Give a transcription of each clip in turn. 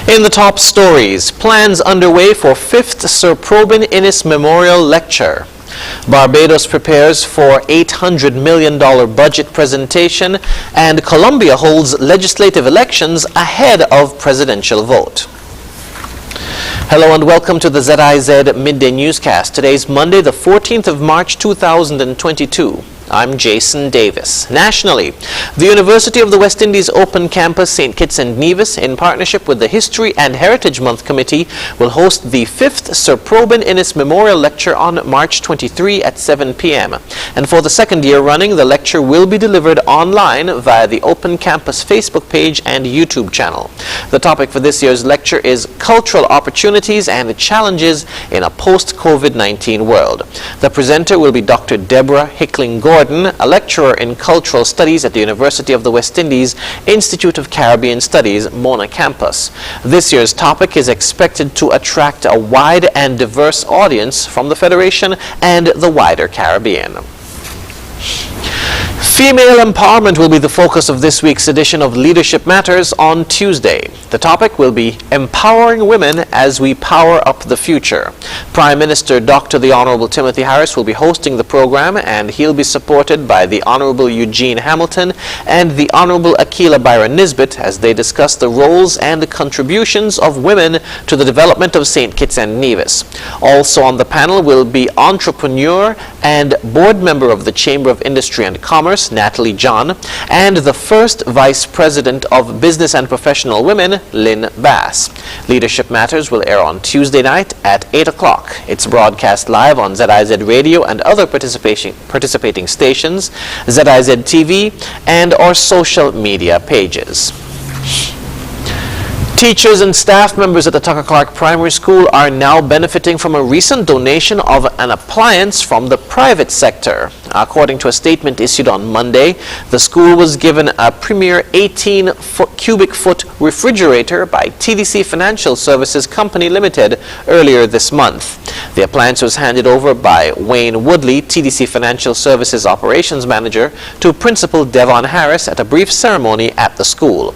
In the top stories, plans underway for 5th Sir Probin Innes Memorial Lecture. Barbados prepares for $800 million budget presentation, and Colombia holds legislative elections ahead of presidential vote. Hello and welcome to the ZIZ Midday Newscast. Today's Monday, the 14th of March, 2022. I'm Jason Davis. Nationally, the University of the West Indies Open Campus St. Kitts and Nevis, in partnership with the History and Heritage Month Committee, will host the 5th Sir Probin Innes Memorial Lecture on March 23 at 7 p.m. And for the second year running, the lecture will be delivered online via the Open Campus Facebook page and YouTube channel. The topic for this year's lecture is Cultural Opportunities and Challenges in a Post-COVID-19 World. The presenter will be Dr. Deborah Hickling-Gordon, a lecturer in Cultural Studies at the University of the West Indies Institute of Caribbean Studies, Mona Campus. This year's topic is expected to attract a wide and diverse audience from the Federation and the wider Caribbean. Female empowerment will be the focus of this week's edition of Leadership Matters on Tuesday. The topic will be Empowering Women as We Power Up the Future. Prime Minister Dr. the Honorable Timothy Harris will be hosting the program, and he'll be supported by the Honorable Eugene Hamilton and the Honorable Akila Byron Nisbet as they discuss the roles and contributions of women to the development of St. Kitts and Nevis. Also on the panel will be entrepreneur and board member of the Chamber of Industry and Commerce, Natalie John, and the first Vice President of Business and Professional Women, Lynn Bass. Leadership Matters will air on Tuesday night at 8 o'clock. It's broadcast live on ZIZ Radio and other participating stations, ZIZ TV, and our social media pages. Teachers and staff members at the Tucker Clark Primary School are now benefiting from a recent donation of an appliance from the private sector. According to a statement issued on Monday, the school was given a premier 18 cubic foot refrigerator by TDC Financial Services Company Limited earlier this month. The appliance was handed over by Wayne Woodley, TDC Financial Services Operations Manager, to Principal Devon Harris at a brief ceremony at the school.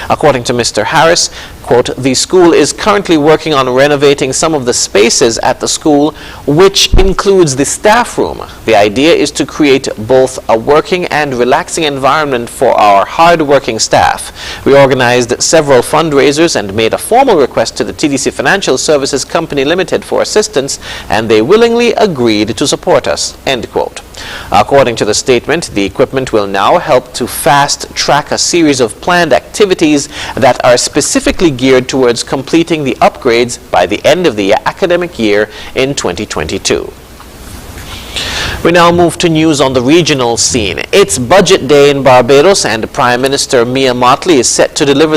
According to Mr. Harris, quote, "The school is currently working on renovating some of the spaces at the school, which includes the staff room. The idea is to create both a working and relaxing environment for our hard-working staff. We organized several fundraisers and made a formal request to the TDC Financial Services Company Limited for assistance, and they willingly agreed to support us," end quote. According to the statement, the equipment will now help to fast-track a series of planned activities that are specifically geared towards completing the upgrades by the end of the academic year in 2022. We now move to news on the regional scene. It's budget day in Barbados, and Prime Minister Mia Mottley is set to deliver the